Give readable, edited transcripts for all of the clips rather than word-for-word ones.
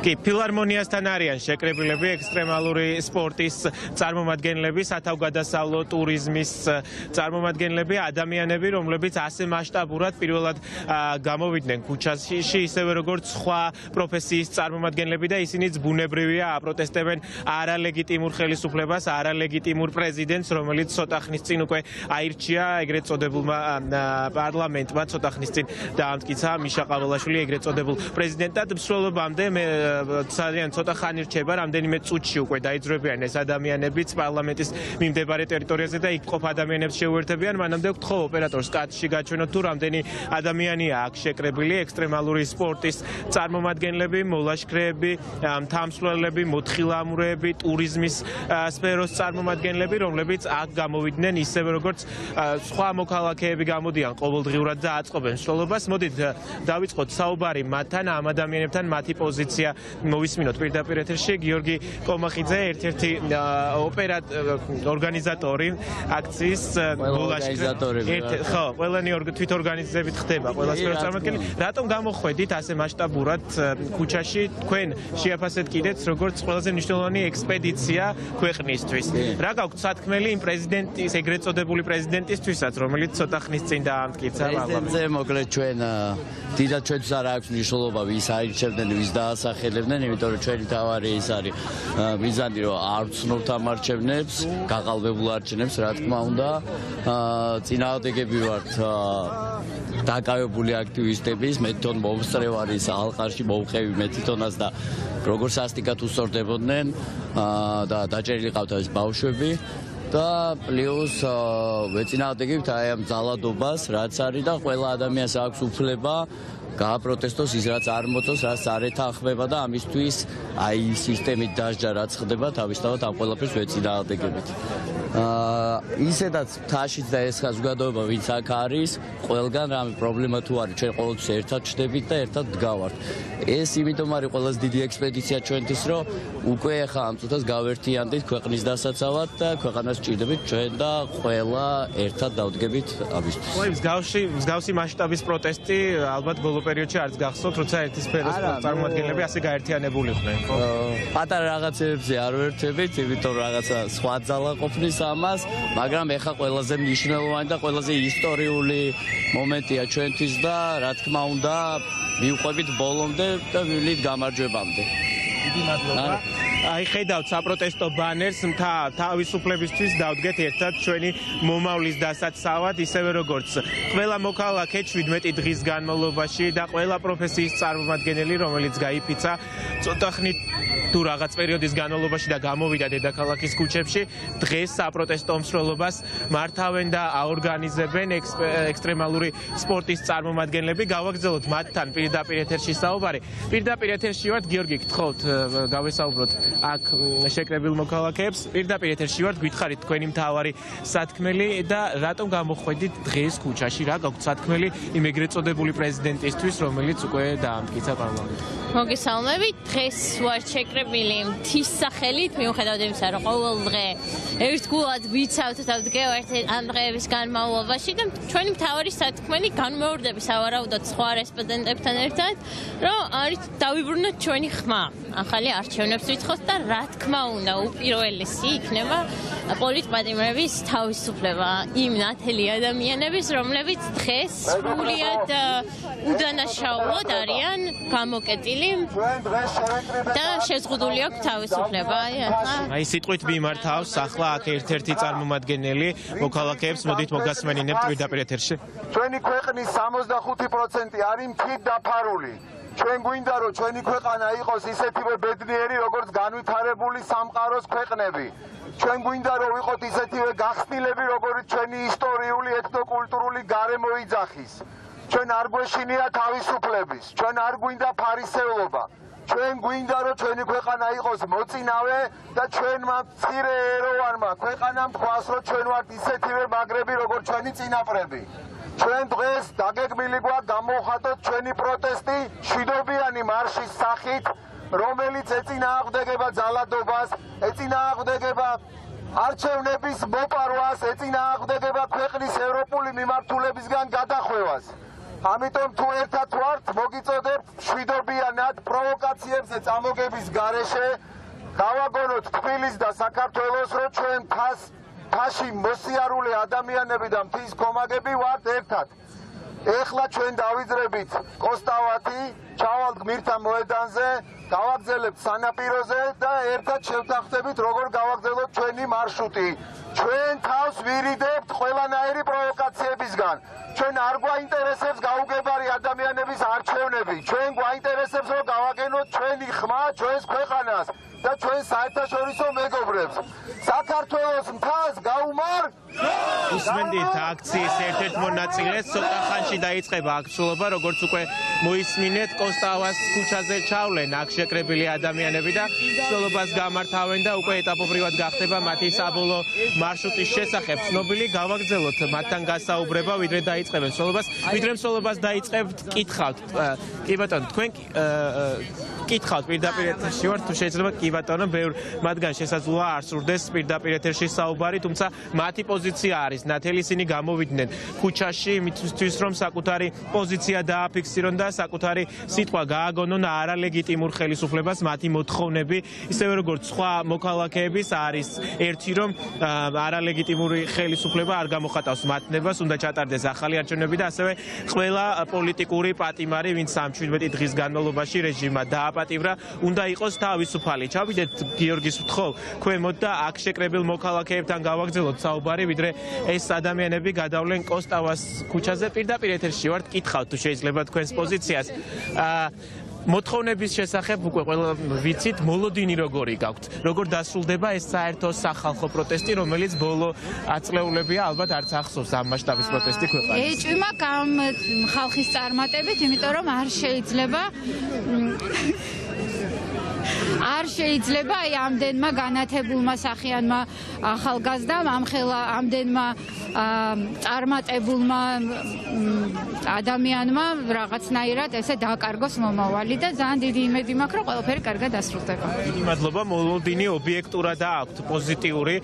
კი, ფილარმონიასთან არიან შეკრებილები ექსტრემალური სპორტის წარმომადგენლები, სათავგადასავლო ტურიზმის წარმომადგენლები, ადამიანები, რომლებიც ასე მასშტაბურად პირველად გამოვიდნენ ქუჩაში, ისევე როგორც სხვა პროფესიის წარმომადგენლები და ისინიც ბუნებრივია აპროტესტებენ არალეგიტიმურ ხელისუფლებას, არალეგიტიმურ პრეზიდენტს, რომელიც ცოტა ხნის წინ უკვე აირჩია ეგრეთ წოდებულმა პარლამენტმა, ცოტა ხნის წინ დაამტკიცა მიშა ყაველაშვილი ეგრეთ წოდებულ პრეზიდენტად. მსვლელობამდე ძალიან ცოტა ხანი რჩება, რამდენიმე წუთში უკვე დაიძრებიან ეს ადამიანებიც პარლამენტის მიმდებარე ტერიტორიაზე და იქ მყოფ ადამიანებს შეუერთებიან. მანამდე ვკითხო ოპერატორს კადრში გაჩვენოთ თუ რამდენი ადამიანია აქ შეკრებილი ექსტრემალური სპორტის წარმომადგენლები, მოლაშქრეები, თამსვლელები, მოთხილამურეები, ტურიზმის სფეროს წარმომადგენლები, რომლებიც აქ გამოვიდნენ ისევე როგორც სხვა მოქალაქეები გამოდიან ყოველდღიურად და აწყობენ მსვლელობას. მოდით დავიწყოთ საუბარი მათთან, ამ ადამიანებთან, მათი პოზიცია მოვისმინოთ პირდაპირ ეთერში. გიორგი კომახიძე, ერთ-ერთი ორგანიზატორი აქციის ორგანიზატორი. ხო, ყველანი თვითორგანიზებით ხდება ყველა სფეროს წარმომადგენელი. რატომ გამოხვედით ასე მასშტაბურად ქუჩაში? თქვენ შეაფასეთ კიდეც როგორც ყველაზე მნიშვნელოვანი ექსპედიცია ქვეყნისთვის. რა გაქვთ სათქმელი იმ პრეზიდენტის, ეგრეთ წოდებული პრეზიდენტისთვისაც, რომელიც ცოტა ხნის წინ დაამტკიცა პრეზიდენტზე მოკლედ ჩვენ დიდად ჩვენთვის არ აქვს მნიშვნელობა ვის აირჩევდნენ, ვის დაასახელებდნენ, იმიტომ რომ ჩვენი თავარი ის არის მიზანი რომ არ ვცნობთ ამ არჩევნებს, გაყალბებულ არჩევნებს, რა თქმა უნდა. წინააღმდეგები ვართ დაკავებული აქტივისტების, მე თვითონ მომსწრევარი ალყარში მოვყევი მე თვითონაც და როგორ სასტიკად უსწორდებოდნენ და დაჭერილი ყავთ ეს ბავშვები. და პლუს ვეწინააღმდეგებთ აი ამ ძალადობას, რაც არის და ყველა ადამიანს აქვს უფლება გააპროტესტოს ის რაც არ მოწონს, რაც არ ეთანხმება და ამისთვის აი სისტემით დასჯა რაც ხდება, თავისთავად ამ ყველაფერს ვეწინააღმდეგებით. ისედაც თაშიც და ეს საზოგადოება ვინც აქ არის, ყველგან რამე პრობლემა თუ არის, ჩვენ ყოველთვის ერთად ჩდებით და ერთად დგავართ. ეს იმიტომ არის ყველაზე დიდი ექსპედიცია ჩვენთვის, რომ უკვე ახლა ამ წუთას გავერთიანდით ქვეყნის დასაცავად და ქვეყანას ვჭირდებით ჩვენ და ყველა ერთად დავდგებით ამისთვის. მსგავსი მასშტაბის პროტესტი ალბათ ბოლო პერიოდში არც გახსოვთ, როცა ერთი სფეროს წარმომადგენლები ასე გაერთიანებული იყვნენ, ხო? პატარა რაღაცებზე არ ვერთებით, იმიტომ რომ რაღაცა სხვა ძალა ყოფნის ამას, მაგრამ ეხა ყველაზე მნიშვნელოვანი და ყველაზე ისტორიული მომენტია ჩვენთვის და რა თქმა უნდა მივყვებით ბოლომდე და ვილით გამარჯვებამდე. დიდი მადლობა. აი ხედავთ საპროტესტო ბანერს, თავისუფლებისთვის დავდგეთ ერთად ჩვენი მომავლის დასაცავად, ისევე როგორც ყველა მოქალაქე 17 დღის განმავლობაში და ყველა პროფესიის წარმომადგენელი, რომელიც გაიფიცა ცოტა ხნით თუ რაღაც პერიოდის განმავლობაში და გამოვიდა დედაქალაქის ქუჩებში, დღეს საპროტესტო მსვლელობას მართავენ და აორგანიზებენ ექსტრემალური სპორტის წარმომადგენლები. გავაგრძელოთ მათთან პირდაპირ ეთერში საუბარი. პირდაპირ ეთერში ვართ, გიორგი, გთხოვთ გავესაუბროთ აქ შეკრებილ მოქალაქეებს. პირდაპირ ეთერში ვართ, გითხარით თქვენი მთავარი სათქმელი და რატომ გამოხვედით დღეს ქუჩაში? რა გაქვთ სათქმელი იმ ეგრეთ წოდებული პრეზიდენტისთვის, რომელიც უკვე დაამტკიცა პარლამენტში? მოგესალმებით, დღეს ვარ შეკრებილი მთის სახელით, მიუხედავად იმისა, რომ ყოველ დღე ერთგულად ვიცავთ და ვდგევართ ამ დღეების განმავლობაში და ჩვენი მთავარი სათქმელი განმეორდები სავარაუდოდ სხვა რესპონდენტებთან ერთად, რომ არის დავიბრუნოთ ჩვენი ხმა. ახალი არჩევნებს ვითხოვთ და რა თქმა უნდა, უპირველესი იქნება პოლიტპატიმრების თავისუფლება იმ ნათელი ადამიანების, რომლებიც დღეს სრულიად უდანაშაულოდ არიან გამოკეტილი და შეზღუდული აქვს თავისუფლება. აი სიტყვით მიმართავს ახლა აქ ერთ-ერთი წარმომადგენელი მოქალაქეებს, მოდით მოგასმენინებთ პირდაპირ ეთერში. ჩვენი ქვეყნის 65% არის მთით დაფარული. ჩვენ გვინდა რომ ჩვენი ქვეყანა იყოს ისეთივე ბედნიერი, როგორც განვითარებული სამყაროს ქვეყნები. ჩვენ გვინდა რომ ვიყოთ ისეთივე გახსნილები, როგორც ჩვენი ისტორიული, ეთნოკულტურული გარემო იძახის. ჩვენ არ გვეშინია თავისუფლების, ჩვენ არ გვინდა ფარისეულობა. ჩვენ გვინდა რომ ჩვენი ქვეყანა იყოს მოწინავე და ჩვენმა მცირე ეროვანმა ქვეყანამ თქვას რომ ჩვენ ვართ ისეთივე მაგრები, როგორც ჩვენი წინაპრები. ჩვენ დღეს დაგეგმილი გვაქვს გამოვხატოთ ჩვენი პროტესტი მშვიდობიანი მარშის სახით, რომელიც ეწინააღმდეგება ძალადობას, ეწინააღმდეგება არჩევნების მოპარვას, ეწინააღმდეგება ქვეყნის ევროპული მიმართულებისგან გადახვევას. ამიტომ თუ ერთად ვართ, მოგიწოდებთ მშვიდობიანად პროვოკაციებზე წამოგების გარეშე გავაგონოთ თბილისს და საქართველოს, რომ ჩვენ თაში მოსიარული ადამიანები და მთის კომაგები ვართ ერთად. ეხლა ჩვენ დავიძრებით კოსტავათი, ჩავალთ გმირთა მოედანზე, გავაგზავნებთ სანაპიროზე და ერთად შევთანხმდებით, როგორ გავაგზავნოთ ჩვენი მარშრუტი. ჩვენ თავს ვირიდებთ ყველანაირი პროვოკაციებისგან. ჩვენ არ გვაინტერესებს გაუგებარი ადამიანების არჩევნები. ჩვენ გვაინტერესებს, რომ გავაგენოთ ჩვენი ხმა ჩვენს ქვეყანას და ჩვენ საერთაშორისო მეგობრებს. საქართველოს მთას გაუმარ! უსმენდით აქციის ერთ-ერთ მონაწილეს, ცოტა ხანში დაიწყება აქცულობა, როგორც უკვე მოისმინეთ, კოსტავას ქუჩაზე ჩავლენ აქ შეკრებილი ადამიანები და ცდილობას გამართავენ და უკვე ეტაპობრივად გახდება მათი საბოლოო მარშრუტის შესახებ. ცნობილი გავაგრძელოთ მათთან გასაუბრება, ვიდრე დაიწყებენ ცდილობას, ვიდრე ცდილობას დაიწყებთ, კითხავთ. კი ბატონო, თქვენ კითხავთ პირდაპირ ეთერში ვართ, თუ შეიძლება კი ბატონო, ბევრ მათგან შესაძლოა არ სურდეს პირდაპირ ეთერში საუბარი, თუმცა მათი პოზიცია არის ნათელი, ისინი გამოვიდნენ ქუჩაში იმისთვის, რომ საკუთარი პოზიცია დააფიქსირონ და საკუთარი სიტყვა გააგონონ არალეგიტიმურ ხელისუფლებას, მათი მოთხოვნები, ისევე როგორც სხვა მოქალაქეების არის ერთი, რომ არალეგიტიმური ხელისუფლება არ გამოხატავს მათნებას, უნდა ჩატარდეს ახალი არჩევნები და ასევე ყველა პოლიტიკური პატიმარი, ვინც 17 დღის განმავლობაში რეჟიმმა დააპატიმრა, უნდა იყოს თავისუფალი. ჩავიდეთ გიორგის ვთხოვ, ქვემოთ და აქ შეკრებილ მოქალაქეებთან გავაგრძელოთ საუბარი, ვიდრე ეს ადამიანები გადავლენ კოსტავას ქუჩაზე. პირდაპირ ეთერში ვართ, კითხავთ თუ შეიძლება თქვენს პოზიციას. მოთხოვნების შესახებ უკვე ყველა ვიცით, მოლოდინი როგორი გაქვთ. როგორ დასრულდება ეს საერთო სახალხო პროტესტი, რომელიც ბოლო აწლეულებია, ალბათ არც ახსოვს ამ მასშტაბის პროტესტი ქვეყანაში. ეჭვმა ხალხის წარმატებით, იმიტომ რომ არ შეიძლება აი ამდენმა განათებულმა სახიანმა ახალგაზრდამ, ამდენმა წარმატებულმა ადამიანმა რაღაცნაირად ესე დააკარგოს მომავალი და ძალიან დიდი იმედი მაქვს, რომ ყველაფერი კარგად დასრულდება. დიდი მადლობა, მოლოდინი ობიექტურადაა აქვთ პოზიტიური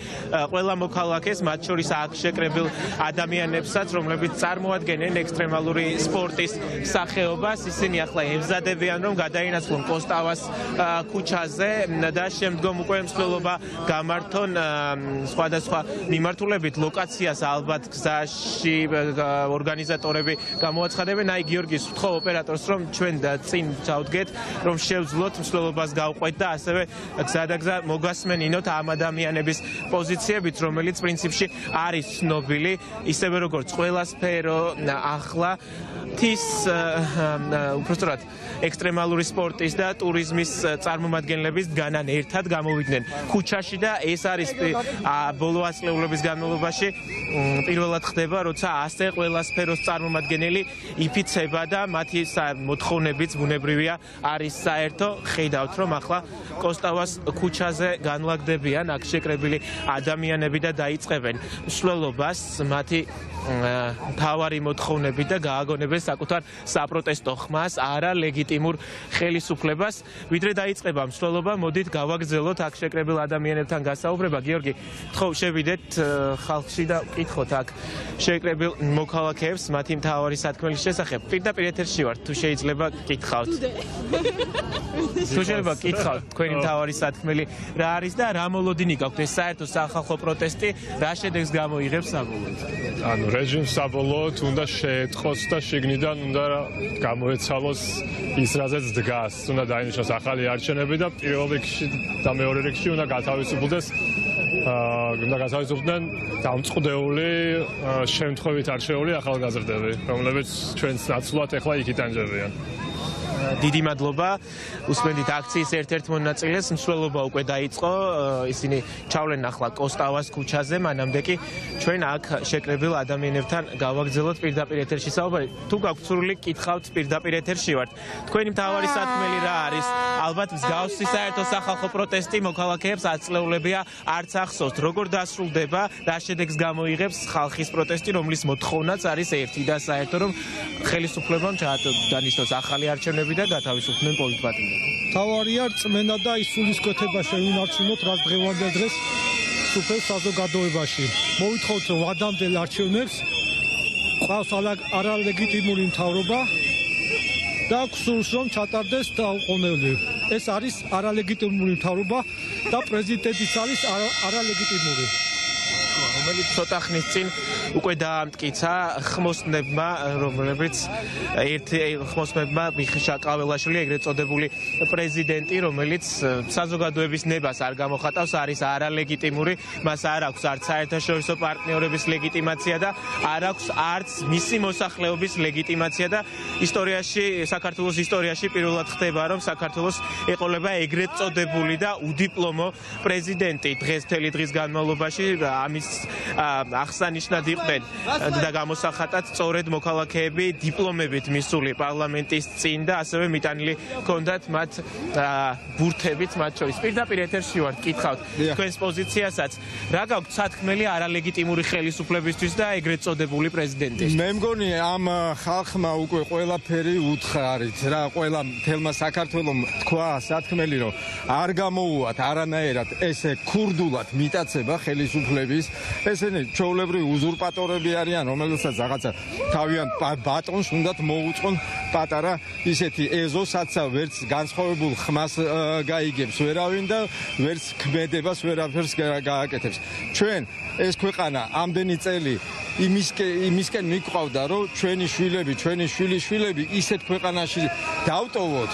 ყველა მოქალაქეს, მათ შორის აქ შეკრებილ ადამიანებსაც, რომლებიც წარმოადგენენ ექსტრემალური სპორტის სახეობას, ისინი ახლა ემზადებიან, რომ გადაინაცვლონ კოსტავას ქუჩაზე და შემდგომ უკვე მსვლელობა გამართონ სხვადასხვა მიმართულებით ლოკაციას ალბათ გზაში ორგანიზატორები გამოაცხადებენ. აი გიორგის ვთხოვ ოპერატორს, რომ ჩვენ წინ ჩავდგეთ, რომ შევძლოთ მსვლელობას გავყვეთ და ასევე გზადაგზა მოგასმენინოთ ამ ადამიანების პოზიციებით, რომელიც პრინციპში არის ცნობილი, ისევე როგორც ყველა სფერო ახლა თის უბრალოდ ექსტრემალური სპორტის და ტურიზმის წარმომადგენლების დგანან ერთად გამოვიდნენ ქუჩაში და ეს არის ბოლო აწლეულების განმავლობაში პირველად ხდება, როცა ასე ყველა სფეროს წარმომადგენელი იფიცება და მათი მოთხოვნებიც ბუნებრივია არის საერთო. ხედავთ, რომ ახლა კოსტავას ქუჩაზე განლაგდებიან აქ შეკრებილი ადამიანები და დაიწყებენ მსვლელობას მათი თავარი მოთხოვნები და გააგონებენ საკუთარ საპროტესტო ხმას არალეგიტიმურ ხელისუფლებას. ვიდრე დაიწყება მსვლელობა, მოდით გავაგრძელოთ აქ შეკრებილ ადამიანებთან გასაუბრება. გიორგი, თხოვ შევიდეთ ხალხში და კითხოთ აქ შეკრებილ მოქალაქეებს მათი მთავარი სათქმელის შესახებ. პირდაპირ ეთერში ვართ, თუ შეიძლება კითხავთ. თუ შეიძლება კითხავთ, თქვენი მთავარი სათქმელი რა არის და რა მოლოდინი გაქვთ ეს საერთო სახალხო პროტესტი, რა შედეგს გამოიღებს საბოლოოდ? ანუ რეჟიმს საბოლოოდ უნდა შეეწყოს და შიგნიდან უნდა გამოეცალოს ის, რაზეც დგას, უნდა დაინიშნოს ახალი არჩევნები და პირველ რიგში და მეორე რიგში უნდა გათავისუფლდნენ დამწყდეული შემთხვევით არჩეული ახალგაზრდები, რომლებიც ჩვენს ნაცვლად ახლა იქ იტანჯებიან. დიდი მადლობა. უსმენდით აქციის ერთ-ერთ მონაწილეს, მსვლელობა უკვე დაიწყო, ისინი ჩავლენ ახლა კოსტავას ქუჩაზე, მანამდე კი ჩვენ აქ შეკრებილ ადამიანებთან გავაგრძელოთ პირდაპირ ეთერში საუბარი. თუ გაქვთ სურვილი, კითხავთ, პირდაპირ ეთერში ვართ. თქვენი მთავარი სათქმელი რა არის? ალბათ მსგავსი საერთო სახალხო პროტესტი მოქალაქეებს აწლეულებია არც ახსოვთ. როგორ დასრულდება, რა შედეგს გამოიღებს ხალხის პროტესტი, რომლის მოთხოვნაც არის ერთი და საერთო, რომ ხელისუფლებამ დანიშნოს ახალი არჩევნები და გათავისუფლდნენ პოლიტპატიმრები. თავარია რწმენა და ის სულისკვეთება შევინარჩუნოთ, რაც დღევანდელ დღეს სუფევს საზოგადოებაში. მოვითხოვთ, რომ ვადამდელ არჩევნებს ყავს არალეგიტიმური მთავრობა და გსურს რომ ჩატარდეს დაუყოვნებლივ. ეს არის არალეგიტიმური მთავრობა და პრეზიდენტიც არის არალეგიტიმური. რომელიც ცოტა ხნის წინ უკვე დაამტკიცა ხმოსნებმა, რომლებიც ხმოსნებმა მიხეილ ყაველაშვილი, ეგრეთ წოდებული პრეზიდენტი, რომელიც საზოგადოების ნებას არ გამოხატავს, არის არალეგიტიმური, მას არ აქვს არც საერთაშორისო პარტნიორების ლეგიტიმაცია და არ აქვს არც მისი მოსახლეობის ლეგიტიმაცია და საქართველოს ისტორიაში პირველად ხდება, რომ საქართველოს ეყოლება ეგრეთ წოდებული და უდიპლომო პრეზიდენტი. დღეს მთელი დღის განმავლობაში ამის აღსანიშნად იყვნენ და გამოსახატად სწორედ მოქალაქეები დიპლომებით მისული პარლამენტის წინ და ასევე მიტანილი ჰქონდათ მათ ბურთებით მათ შორის. პირდაპირ ეთერში ვართ, გითხავთ თქვენს პოზიციასაც. რა გაქვთ სათქმელი არალეგიტიმური ხელისუფლებისთვის და ეგრეთ წოდებული პრეზიდენტისთვის? მე მგონი ამ ხალხმა უკვე ყველაფერი უთხარით რა, ყველა მთელმა საქართველომ თქვა სათქმელი, რომ არ გამოუვათ არანაირად ესე ქურდულად მიტაცება ხელისუფლების. ესენი ჩვეულებრივი უზურპატორები არიან, რომელსაც რაღაცა თავიანთ ბატონს უნდათ მოუწყონ პატარა ისეთი ეზო, სადაც ვერც განსხვავებულ ხმას გაიგებს ვერავინ და ვერც ქმედებას ვერაფერს გააკეთებს. ჩვენ ეს ქვეყანა ამდენი წელი იმისკენ მიყვავდა, რომ ჩვენი შვილები, ჩვენი შვილიშვილები ისეთ ქვეყანაში დავტოვოთ,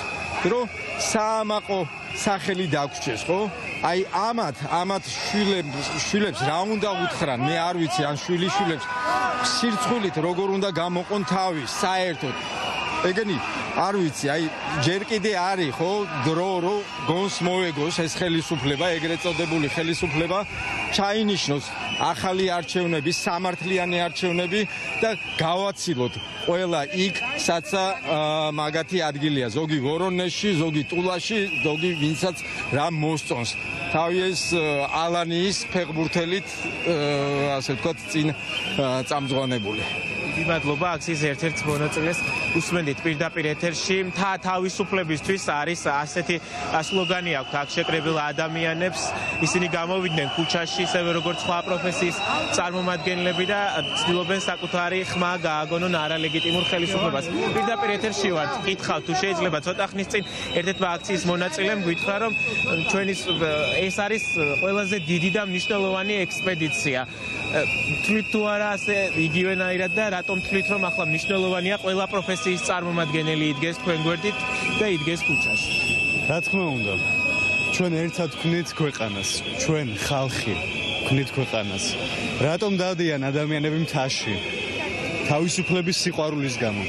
რომ საამაყო სახელი დაგვრჩეს, ხო? აი ამათ შვილებს რა უნდა უთხრან, მე არ ვიცი, ან შვილიშვილებს სირცხვილით როგორ უნდა გამოყონ თავი საერთოდ. ეგენი არ ვიცი, აი ჯერ კიდე არის ხო დრო რომ გონს მოეგოს ეს ხელისუფლება, ეგრეთ წოდებული ხელისუფლება ჩაინიშნოს ახალი არჩევნები, სამართლიანი არჩევნები და გავაცილოთ ყველა იქ, სადაც მაგათი ადგილია, ზოგი ვორონეჟში, ზოგი ტულაში, ზოგი ვინცაც რა მოსწონს. თავი ეს ალანიის ფეხბურთელით ასე ვთქვათ წინ წამძღვანებული. მადლობა აქციის ერთ-ერთ მონაწილეს უსმენდით პირდაპირ ეთერში. თავისუფლებისთვის არის ასეთი სლოგანი აქვს აქ შეკრებილ ადამიანებს. ისინი გამოვიდნენ ქუჩაში, ისევე როგორც სხვა პროფესიის წარმომადგენლები და ცდილობენ საკუთარი ხმა გააგონონ არალეგიტიმურ ხელისუფლებას. პირდაპირ ეთერში ვართ, გითხავთ თუ შეიძლება ცოტა ხნის წინ ერთ-ერთმა აქციის მონაწილემ გითხრა, რომ ეს არის ყველაზე დიდი და მნიშვნელოვანი ექსპედიცია. თვლით თუ არა ასე იგივენაირად და რატომ თვლით რომ ახლა მნიშვნელოვანია ყველა პროფესიის წარმომადგენელი იდგეს თქვენ გვერდით და იდგეს ქუჩაში? რა თქმა უნდა, ჩვენ ერთად ვქნით ქვეყანას, ჩვენ ხალხი ვქნით ქვეყანას. რატომ დავდიან ადამიანები მთაში? თავისუფლების სიყვარულის გამო.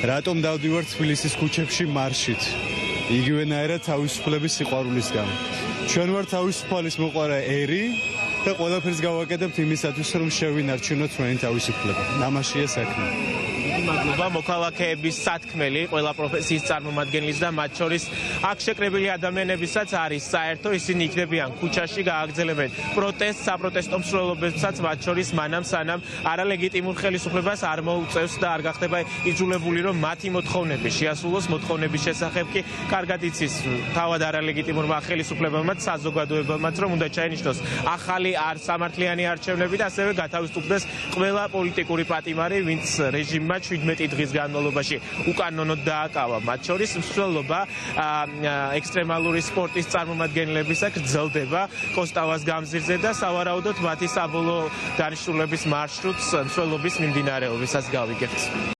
რატომ დავდივართ თბილისის ქუჩებში მარშით? იგივენაირად თავისუფლების სიყვარულის გამო. ჩვენ ვართ თავისუფალის მოყვარე ერი და ყველაფერს გავაკეთებთ იმისათვის, რომ შევინარჩუნოთ ჩვენი თავისუფლება. ამაშია საქმე. მადლობა მოქალაქეების სათქმელი, ყველა პროფესიის წარმომადგენლის და მათ შორის აქ შეკრებილი ადამიანებისაც არის საერთო, ისინი იქნებიან ქუჩაში, გააგრძელებენ პროტესტს, საპროტესტო მსვლელობებსაც, მათ შორის მანამ სანამ არალეგიტიმურ ხელისუფლებას არ მოუწევს და არ გახდება იძულებული, რომ მათი მოთხოვნები შეასრულოს. მოთხოვნების შესახებ კი კარგად იცის თავად არალეგიტიმურმა ხელისუფლებამაც, საზოგადოებამაც, რომ უნდა ჩაენიშნოს ახალი სამართლიანი არჩევნები და ასევე გათავისუფლდეს ყველა პოლიტიკური პატიმარი, ვინც რეჟიმმა 17 დღის განმავლობაში უკანონოდ დააკავა. მათ შორის მსვლელობა ექსტრემალური სპორტის წარმომადგენლებისა გრძელდება კოსტავას გამზირზე და სავარაუდოდ მათი საბოლოო დანიშნულების მარშრუტს მსვლელობის მიმდინარეობისას გავიგებთ.